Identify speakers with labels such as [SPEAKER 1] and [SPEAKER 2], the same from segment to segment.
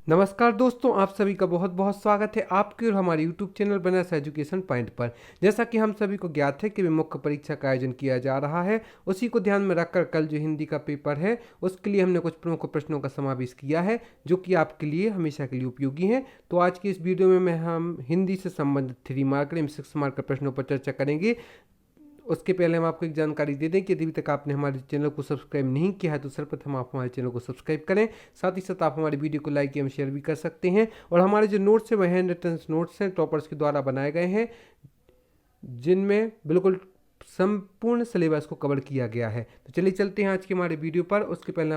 [SPEAKER 1] नमस्कार दोस्तों, आप सभी का बहुत बहुत स्वागत है आपके और हमारे YouTube channel Banaras education point पर। जैसा कि हम सभी को ज्ञात है कि मुख्य परीक्षा का आयोजन किया जा रहा है, उसी को ध्यान में रखकर कल जो हिंदी का पेपर है उसके लिए हमने कुछ प्रमुख प्रश्नों का समावेश किया है जो कि आपके लिए हमेशा के लिए उपयोगी हैं। तो आज की इस वीडियो में हम हिंदी से संबंधित 3 मार्क एवं 6 मार्क के प्रश्नों पर चर्चा करेंगे। उसके पहले हम आपको एक जानकारी दे दें कि यदि तक आपने हमारे चैनल को सब्सक्राइब नहीं किया है तो सर्वप्रथम आप हमारे चैनल को सब्सक्राइब करें। साथ ही साथ आप हमारी वीडियो को लाइक एवं शेयर भी कर सकते हैं। और हमारे जो नोट्स हैं वह हैंड रिटन नोट्स हैं, टॉपर्स के द्वारा बनाए गए हैं, जिनमें बिल्कुल संपूर्ण सिलेबस को कवर किया गया है। तो चलिए चलते हैं आज के हमारे वीडियो पर। उसके पहले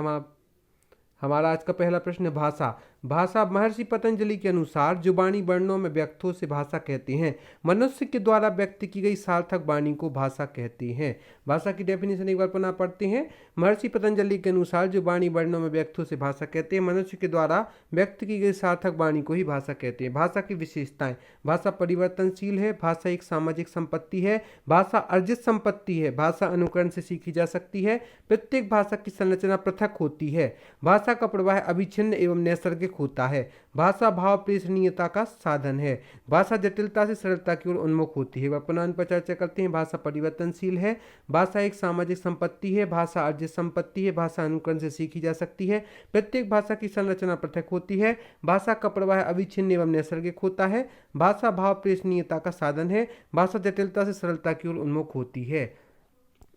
[SPEAKER 1] हमारा आज का पहला प्रश्न है भाषा। भाषा महर्षि पतंजलि के अनुसार जो वाणी वर्णों में व्यक्त हो से भाषा कहते हैं। मनुष्य के द्वारा व्यक्त की गई सार्थक वाणी को भाषा कहते हैं। भाषा की डेफिनेशन एक बार पुनः पढ़ते हैं। महर्षि पतंजलि के अनुसार जो वाणी वर्णों में व्यक्त हो से भाषा कहते हैं। मनुष्य के द्वारा व्यक्त की गई सार्थक वाणी को ही भाषा कहते हैं। भाषा की विशेषताएं। भाषा परिवर्तनशील है। भाषा एक सामाजिक संपत्ति है। भाषा अर्जित संपत्ति है। भाषा अनुकरण से सीखी जा सकती है। प्रत्येक भाषा की संरचना पृथक होती है। भाषा का प्रवाह अविच्छिन्न एवं नैसर्गिक होता है। भाषा भाव प्रेषणीयता का साधन है। भाषा जटिलता से सरलता की ओर उन्मुख होती है। वर्तमान पर चर्चा करते हैं। भाषा परिवर्तनशील है। भाषा एक सामाजिक संपत्ति है। भाषा अर्जित संपत्ति है। भाषा अनुकरण से सीखी जा सकती है। प्रत्येक भाषा की संरचना पृथक होती है। भाषा का प्रवाह अविच्छिन्न एवं नैसर्गिक होता है। भाषा भाव प्रेषणीयता का साधन है। भाषा जटिलता से सरलता की ओर उन्मुख होती है।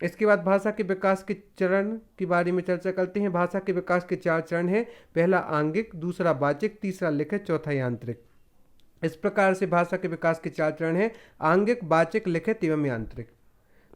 [SPEAKER 1] इसके बाद भाषा के विकास के चरण के बारे में चर्चा करते हैं। भाषा के विकास के 4 चरण हैं। पहला आंगिक, दूसरा वाचिक, तीसरा लिखित, चौथा यांत्रिक। इस प्रकार से भाषा के विकास के 4 चरण हैं: आंगिक, वाचिक, लिखित एवं यांत्रिक।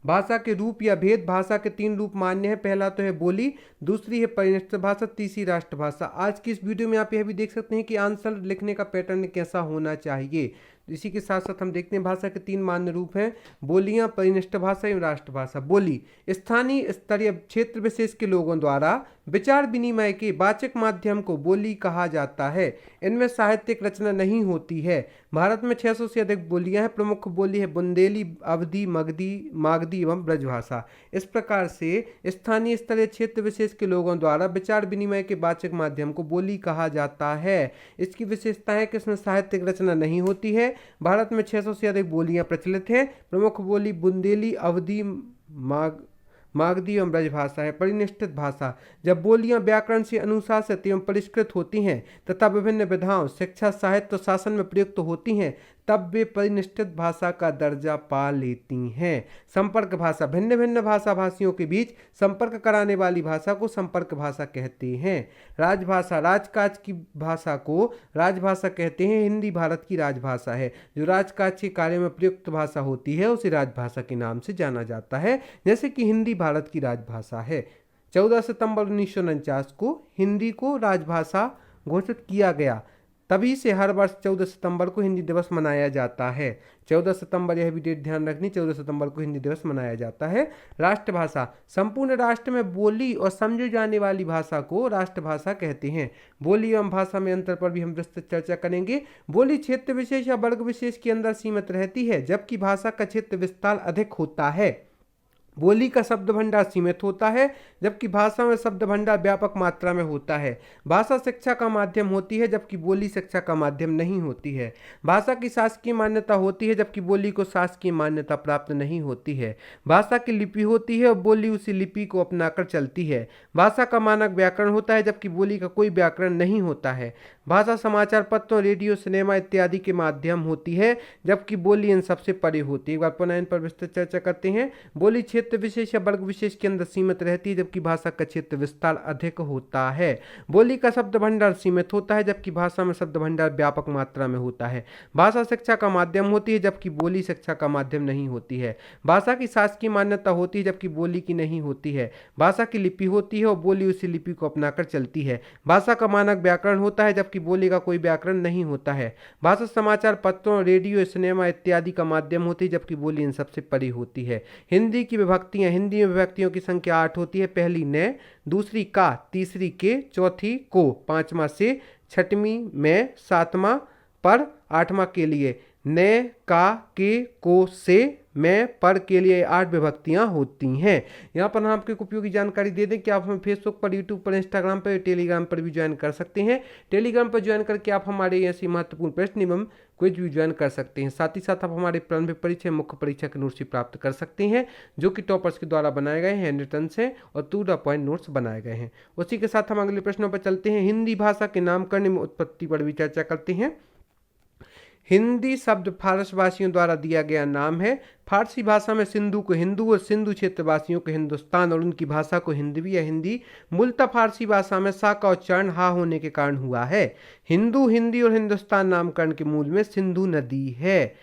[SPEAKER 1] भाषा के रूप या भेद। भाषा के 3 रूप मान्य है। पहला तो है बोली, दूसरी है परिनिष्ठ भाषा, तीसरी राष्ट्रभाषा। आज की इस वीडियो में आप यह भी देख सकते हैं कि आंसर लिखने का पैटर्न कैसा होना चाहिए। इसी के साथ साथ हम देखते हैं भाषा के 3 मान्य रूप हैं: बोलियां, परिनिष्ठ भाषा एवं राष्ट्रभाषा। बोली स्थानीय स्तरीय क्षेत्र विशेष के लोगों द्वारा विचार विनिमय के वाचिक माध्यम को बोली कहा जाता है। इनमें साहित्यिक रचना नहीं होती है। भारत में 600 से अधिक बोलियां हैं। प्रमुख बोली है बुंदेली, अवधी, मागधी एवं ब्रजभाषा। इस प्रकार से स्थानीय स्तरीय क्षेत्र विशेष के लोगों द्वारा विचार विनिमय के वाचिक माध्यम को बोली कहा जाता है। इसकी विशेषता है कि इसमें साहित्यिक रचना नहीं होती है। भारत में 600 से अधिक बोलियां प्रचलित हैं। प्रमुख बोली बुंदेली, अवधी, मागधी एवं ब्रजभाषा है। परिनिष्ठित भाषा। जब बोलियां व्याकरण से अनुशासित एवं परिष्कृत होती हैं तथा विभिन्न विधाओं, शिक्षा, साहित्य और शासन में प्रयुक्त होती हैं तब वे परिनिष्ठित भाषा का दर्जा पा लेती हैं। संपर्क भाषा। भिन्न भिन्न भाषा भाषियों के बीच संपर्क कराने वाली भाषा को संपर्क भाषा कहते हैं। राजभाषा। राजकाज की भाषा को राजभाषा कहते हैं। हिंदी भारत की राजभाषा है। जो राजकाज के कार्य में प्रयुक्त भाषा होती है उसे राजभाषा के नाम से जाना जाता है, जैसे कि हिंदी भारत की राजभाषा है। 14 सितंबर 1949 को हिंदी को राजभाषा घोषित किया गया। तभी से हर वर्ष 14 सितंबर को हिंदी दिवस मनाया जाता है। 14 सितंबर, यह भी डेट ध्यान रखनी, 14 सितंबर को हिंदी दिवस मनाया जाता है। राष्ट्रभाषा। संपूर्ण राष्ट्र में बोली और समझी जाने वाली भाषा को राष्ट्रभाषा कहते हैं। बोली एवं भाषा में अंतर पर भी हम विस्तृत चर्चा करेंगे। बोली क्षेत्र विशेष या वर्ग विशेष के अंदर सीमित रहती है, जबकि भाषा का क्षेत्र विस्तार अधिक होता है। बोली का शब्द भंडार सीमित होता है, जबकि भाषा में शब्द भंडार व्यापक मात्रा में होता है। भाषा शिक्षा का माध्यम होती है, जबकि बोली शिक्षा का माध्यम नहीं होती है। भाषा की शासकीय मान्यता होती है, जबकि बोली को शासकीय मान्यता प्राप्त नहीं होती है। भाषा की लिपि होती है और बोली उसी लिपि को अपनाकर चलती है। भाषा का मानक व्याकरण होता है, जबकि बोली का कोई व्याकरण नहीं होता है। भाषा समाचार पत्रों, रेडियो, सिनेमा इत्यादि के माध्यम होती है, जबकि बोली इन सबसे परे होती है। एक बार पुनः इन पर विस्तृत चर्चा करते हैं। बोली क्षेत्र विशेष या वर्ग विशेष के अंदर सीमित रहती है, जबकि भाषा का क्षेत्र विस्तार अधिक होता है। बोली का शब्द भंडार सीमित होता है, जबकि भाषा में शब्द भंडार व्यापक मात्रा में होता है। भाषा शिक्षा का माध्यम होती है, जबकि बोली शिक्षा का माध्यम नहीं होती है। भाषा की शासकीय मान्यता होती है, जबकि बोली की नहीं होती है। भाषा की लिपि होती है और बोली उसी लिपि को अपनाकर चलती है। भाषा का मानक व्याकरण होता है, जबकि बोली का कोई व्याकरण नहीं होता है। भाषा समाचार पत्रों, रेडियो, सिनेमा इत्यादि का माध्यम होती है, जबकि बोली इन सबसे परे होती है। हिंदी की विभक्तियां। हिंदी में विभक्तियों की संख्या 8 होती है। पहली ने, दूसरी का, तीसरी के, चौथी को, पांचवा से, छठवीं में, सातवां पर, आठवां के लिए। ने, का, के, को, से, में, पर के लिए 8 विभक्तियां होती हैं। यहाँ पर हम आपको एक उपयोगी जानकारी दे दें कि आप हमें फेसबुक पर, यूट्यूब पर, इंस्टाग्राम पर, टेलीग्राम पर भी ज्वाइन कर सकते हैं। टेलीग्राम पर ज्वाइन करके आप हमारे ऐसी महत्वपूर्ण प्रश्न एवं क्विज भी ज्वाइन कर सकते हैं। साथ ही साथ आप हमारे प्रारंभिक परीक्षा, मुख्य परीक्षा के नोट्स भी प्राप्त कर सकते हैं, जो कि टॉपर्स के द्वारा बनाए गए हैं, रिटर्न से और टू द पॉइंट नोट्स बनाए गए हैं। उसी के साथ हम अगले प्रश्नों पर चलते हैं। हिंदी भाषा के नामकरण में उत्पत्ति पर भी चर्चा करते हैं। हिंदी शब्द फारस वासियों द्वारा दिया गया नाम है। फारसी भाषा में सिंधु को हिंदू और सिंधु क्षेत्रवासियों को हिंदुस्तान और उनकी भाषा को हिंदवी या हिंदी। मूलतः फारसी भाषा में सा का उच्चारण हा होने के कारण हुआ है। हिंदू, हिंदी और हिंदुस्तान नामकरण के मूल में सिंधु नदी है।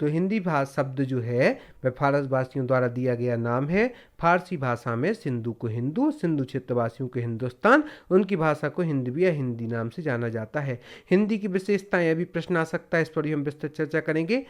[SPEAKER 1] तो हिंदी भाषा शब्द जो है वह फारस वासियों द्वारा दिया गया नाम है। फारसी भाषा में सिंधु को हिंदू, सिंधु क्षेत्रवासियों को हिंदुस्तान, उनकी भाषा को हिंदवी या हिंदी नाम से जाना जाता है। हिंदी की विशेषताएं, अभी प्रश्न आ सकता है, इस पर भी हम विस्तृत चर्चा करेंगे।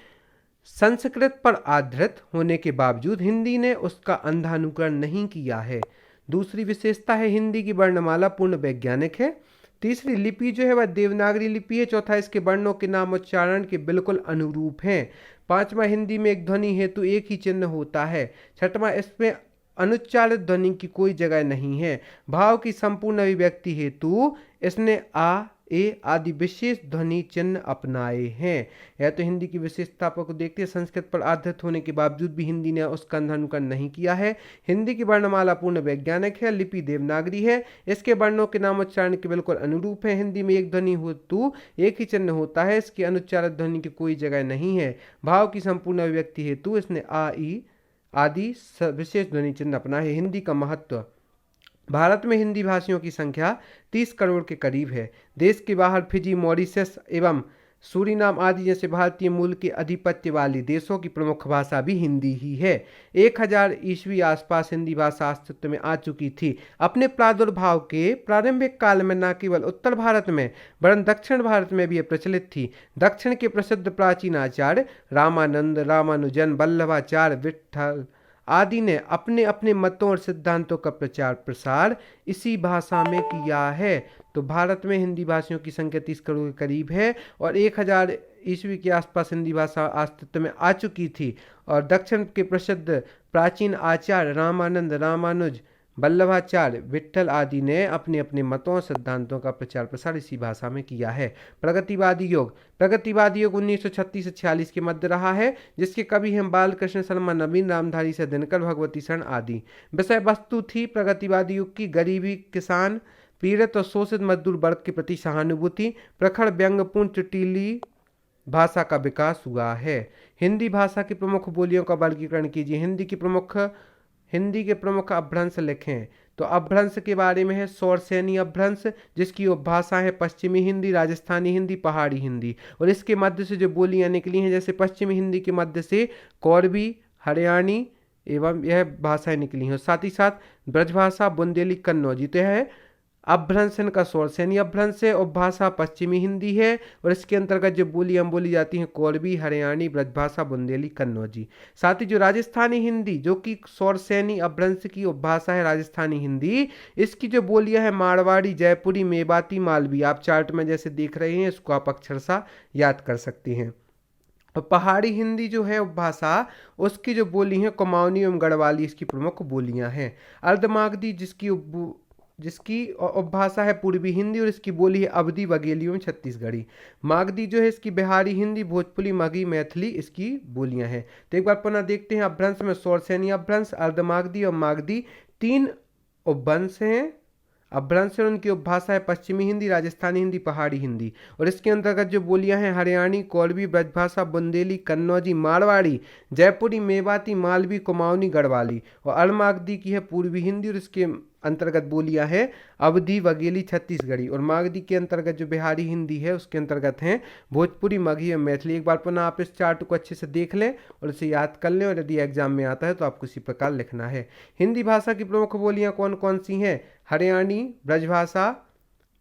[SPEAKER 1] संस्कृत पर आधारित होने के बावजूद हिंदी ने उसका अंधानुकरण नहीं किया है। दूसरी विशेषता है हिंदी की वर्णमाला पूर्ण वैज्ञानिक है। तीसरी लिपि जो है वह देवनागरी लिपि है। चौथा, इसके वर्णों के नाम उच्चारण के बिल्कुल अनुरूप हैं। पांचवा, हिंदी में एक ध्वनि हेतु एक ही चिन्ह होता है। छठवां, इसमें अनुच्चारित ध्वनि की कोई जगह नहीं है। भाव की संपूर्ण अभिव्यक्ति हेतु इसने आ, ए आदि विशेष ध्वनि चिन्ह अपनाए हैं। यह तो हिंदी की विशेषता को देखते हैं। संस्कृत पर आधारित होने के बावजूद भी हिंदी ने उसका अंधानुकरण नहीं किया है। हिंदी की वर्णमाला पूर्ण वैज्ञानिक है। लिपि देवनागरी है। इसके वर्णों के नाम उच्चारण के बिल्कुल अनुरूप है। हिंदी में एक ध्वनि हेतु एक ही चिन्ह होता है। इसकी अनुच्चारित ध्वनि की कोई जगह नहीं है। भाव की संपूर्ण अभिव्यक्ति हेतु इसने आ, ई आदि विशेष ध्वनि चिन्ह अपना है। हिंदी का महत्व। भारत में हिंदी भाषियों की संख्या 30 करोड़ के करीब है। देश के बाहर फिजी, मॉरिशस एवं सूरीनाम आदि जैसे भारतीय मूल के आधिपत्य वाले देशों की प्रमुख भाषा भी हिंदी ही है। 1000 ईस्वी आसपास हिंदी भाषा अस्तित्व में आ चुकी थी। अपने प्रादुर्भाव के प्रारंभिक काल में न केवल उत्तर भारत में वरन दक्षिण भारत में भी यह प्रचलित थी। दक्षिण के प्रसिद्ध प्राचीन आचार्य रामानंद, रामानुजन, वल्लभाचार्य, विट्ठल आदि ने अपने अपने मतों और सिद्धांतों का प्रचार प्रसार इसी भाषा में किया है। तो भारत में हिंदी भाषियों की संख्या 30 करोड़ के करीब है और 1000 ईस्वी के आसपास हिंदी भाषा अस्तित्व में आ चुकी थी। और दक्षिण के प्रसिद्ध प्राचीन आचार्य रामानंद, रामानुज, वल्लभाचार्य, विट्ठल आदि ने अपने अपने मतों और सिद्धांतों का प्रचार प्रसार इसी भाषा में किया है। प्रगतिवादी योग। प्रगतिवादी योग 1936 से 46 के मध्य रहा है, जिसके कवि हैं बालकृष्ण शर्मा, नवीन रामधारी से दिनकर, भगवती शरण आदि। विषय वस्तु थी प्रगतिवादी युग की गरीबी, किसान, पीड़ित और शोषित मजदूर वर्ग के प्रति सहानुभूति। प्रखर, व्यंग्यपूर्ण, चुटीली भाषा का विकास हुआ है। हिंदी भाषा की प्रमुख बोलियों का वर्गीकरण कीजिए। हिंदी के प्रमुख अपभ्रंश लिखें। तो अपभ्रंश के बारे में है सौरसेनी अपभ्रंश, जिसकी उपभाषा है पश्चिमी हिंदी, राजस्थानी हिंदी, पहाड़ी हिंदी। और इसके मध्य से जो बोलियां निकली हैं, जैसे पश्चिमी हिंदी के मध्य से कौरवी, हरियाणी एवं यह भाषाएं निकली हैं। साथ ही साथ ब्रजभाषा, बुंदेली, कन्नौजी। तो यह है अपभ्रंश का सौरसेनी अपभ्रंश है। उपभाषा पश्चिमी हिंदी है और इसके अंतर्गत जो बोलियां बोली जाती हैं कौरवी, हरियाणी, ब्रजभाषा, बुंदेली, कन्नौजी। साथ ही जो राजस्थानी हिंदी, जो कि सौरसेनी अपभ्रंश की उपभाषा है राजस्थानी हिंदी, इसकी जो बोलियां हैं मारवाड़ी, जयपुरी, मेवाती, मालवी। आप चार्ट में जैसे देख रहे हैं, इसको आप अक्षरशः याद कर सकते हैं। और पहाड़ी हिंदी जो है उपभाषा, उसकी जो बोली है कुमाऊनी एवं गढ़वाली इसकी प्रमुख बोलियां हैं। अर्धमागधी जिसकी उपभाषा है पूर्वी हिंदी और इसकी बोली है अवधी, बघेली एवं छत्तीसगढ़ी। मागधी जो है इसकी बिहारी हिंदी, भोजपुरी, मगही, मैथिली इसकी बोलियां हैं। तो एक बार पुनः देखते हैं अपभ्रंश में सौरसेनी अपभ्रंश, अर्धमागधी और मागधी 3 उपवंश हैं। अपभ्रंश और उनकी उपभाषा है पश्चिमी हिंदी, राजस्थानी हिंदी, पहाड़ी हिंदी। और इसके अंतर्गत जो बोलियां हैं हरियाणी, कौरवी, ब्रजभाषा, बुंदेली, कन्नौजी, मारवाड़ी, जयपुरी, मेवाती, मालवी, कुमाऊनी, गढ़वाली। और अर्धमागधी की है पूर्वी हिंदी और इसके अंतर्गत बोलियां हैं अवधी, बघेली, छत्तीसगढ़ी। और मागधी के अंतर्गत जो बिहारी हिंदी है उसके अंतर्गत हैं भोजपुरी, मगही और मैथिली। एक बार पुनः आप इस चार्ट को अच्छे से देख लें और इसे याद कर लें, और यदि एग्जाम में आता है तो आपको इसी प्रकार लिखना है। हिंदी भाषा की प्रमुख बोलियां कौन कौन सी हैं? हरियाणी, ब्रजभाषा,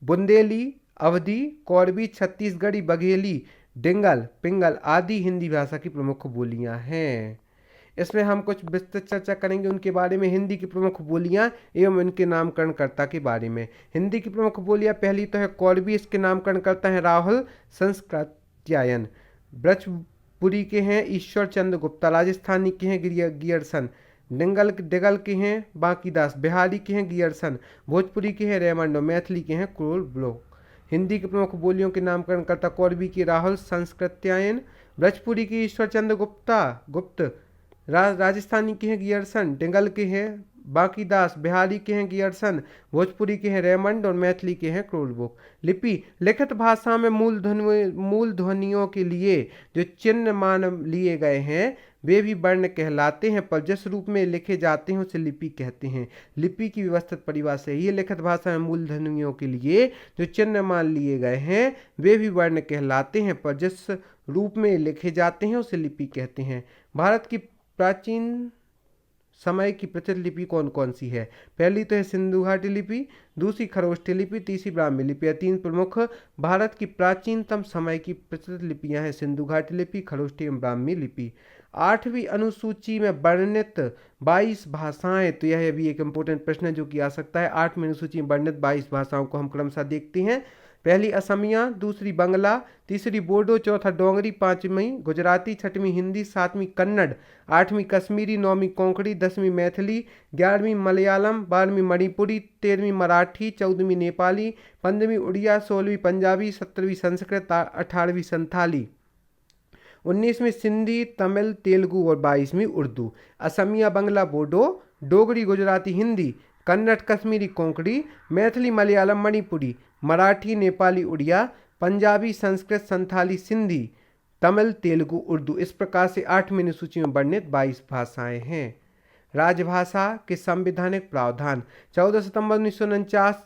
[SPEAKER 1] बुंदेली, अवधी, कौरवी, छत्तीसगढ़ी, बघेली, डिंगल, पिंगल आदि हिंदी भाषा की प्रमुख बोलियां हैं। इसमें हम कुछ विस्तृत चर्चा करेंगे उनके बारे में। हिंदी की प्रमुख बोलियां एवं इनके नामकरणकर्ता के बारे में। हिंदी की प्रमुख बोलियां, पहली तो है कौरवी, इसके नामकरणकर्ता है राहुल संस्कृत्यायन। पुरी के हैं ईश्वर चंद्र गुप्ता, राजस्थानी के हैं गियरसन, डिगल के हैं बांकीदास, बिहारी के हैं गियरसन, भोजपुरी के हैं रेमंडो, मैथिली के हैं क्रोल ब्लॉक। हिंदी की प्रमुख बोलियों के नामकरण करता कौरवी की राहुल संस्कृत्यायन, ब्रजपुरी की ईश्वर चंद्र गुप्त, राजस्थानी के हैं गियरसन, डिगल के हैं बांकीदास, बिहारी के हैं गियरसन, भोजपुरी के हैं रेमंड और मैथिली के हैं क्रोलबुक। लिपि लिखित भाषा में मूल ध्वनियों के लिए जो चिन्ह मान लिए गए हैं वे भी वर्ण कहलाते हैं, पर जिस रूप में लिखे जाते हैं उसे लिपि कहते हैं। लिपि की व्यवस्थित परिभाषा है, लिखित भाषा में मूल ध्वनियों के लिए जो चिन्ह मान लिए गए हैं वे भी वर्ण कहलाते हैं, पर जिस रूप में लिखे जाते हैं उसे लिपि कहते हैं। भारत की प्राचीन समय की प्रचलित लिपि कौन कौन सी है? पहली तो है सिंधु घाटी लिपि, दूसरी खरोष्ठी लिपि, तीसरी ब्राह्मी लिपि। यह तीन प्रमुख भारत की प्राचीनतम समय की प्रचलित लिपियां हैं, सिंधु घाटी लिपि, खरोष्ठी एवं ब्राह्मी लिपि। 8वीं अनुसूची में वर्णित 22 भाषाएं, तो यह भी एक इम्पोर्टेंट प्रश्न है जो कि आ सकता है। 8वीं अनुसूची में वर्णित 22 भाषाओं को हम क्रमशः देखते हैं। पहली असमिया, दूसरी बंगला, तीसरी बोडो, चौथा डोंगरी, 5वीं गुजराती, 6वीं हिंदी, 7वीं कन्नड़, 8वीं कश्मीरी, 9वीं कोंकणी, 10वीं मैथिली, 11वीं मलयालम, 12वीं मणिपुरी, 13वीं मराठी, 14वीं नेपाली, 15वीं उड़िया, 16वीं पंजाबी, 17वीं संस्कृत, 18वीं संथाली, 19वीं सिंधी, तमिल, तेलुगु और 22वीं उर्दू। असमिया, बंगला, बोडो, डोगरी, गुजराती, हिंदी, कन्नड़, कश्मीरी, कोंकणी, मैथिली, मलयालम, मणिपुरी, मराठी, नेपाली, उड़िया, पंजाबी, संस्कृत, संथाली, सिंधी, तमिल, तेलुगु, उर्दू। इस प्रकार से 8वीं अनुसूची में वर्णित 22 भाषाएं हैं। राजभाषा के संवैधानिक प्रावधान। 14 सितंबर 1949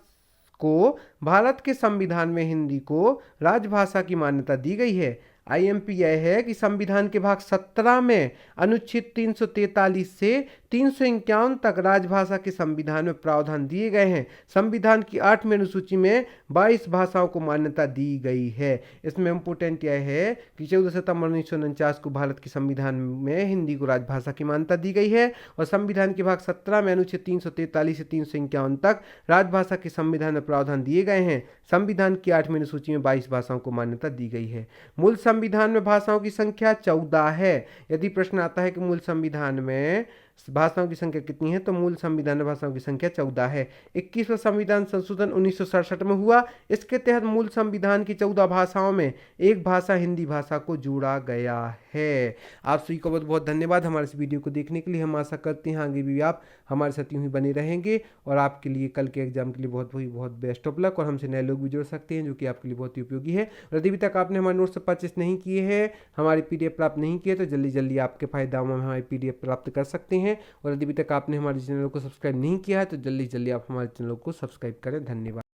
[SPEAKER 1] को भारत के संविधान में हिंदी को राजभाषा की मान्यता दी गई है। आईएमपी यह है कि संविधान के भाग 17 में अनुच्छेद 343 से 351 तक राजभाषा के संविधान में प्रावधान दिए गए हैं। संविधान की 8वीं अनुसूची में 22 भाषाओं को मान्यता दी गई है। इसमें इम्पोर्टेंट यह है कि 14 सितंबर 1949 को भारत के संविधान में हिंदी को राजभाषा की मान्यता दी गई है और संविधान के भाग 17 में अनुच्छेद 343 से 351 तक राजभाषा के संविधान में प्रावधान दिए गए हैं। संविधान की 8वीं अनुसूची में 22 भाषाओं को मान्यता दी गई है। मूल संविधान में भाषाओं की संख्या 14 है। यदि प्रश्न आता है कि मूल संविधान में भाषाओं की संख्या कितनी है, तो मूल संविधान में भाषाओं की संख्या 14 है। 21वां संविधान संशोधन 1967 में हुआ। इसके तहत मूल संविधान की 14 भाषाओं में एक भाषा हिंदी भाषा को जोड़ा गया है। आप सभी को बहुत बहुत धन्यवाद हमारे इस वीडियो को देखने के लिए। हम आशा करते हैं आगे भी आप हमारे साथ यूं ही बने रहेंगे और आपके लिए कल के एग्जाम के लिए बहुत बेस्ट ऑफ लक। और हमसे नए लोग भी जुड़ सकते हैं जो कि आपके लिए बहुत ही उपयोगी है। और यदि अभी तक आपने हमारे नोट्स परचेस नहीं किए हैं, हमारी PDF प्राप्त नहीं किए, तो जल्दी आपके फायदा में हमारी PDF प्राप्त कर सकते हैं। और यदि अभी तक आपने हमारे चैनल को सब्सक्राइब नहीं किया है तो जल्दी आप हमारे चैनल को सब्सक्राइब करें। धन्यवाद।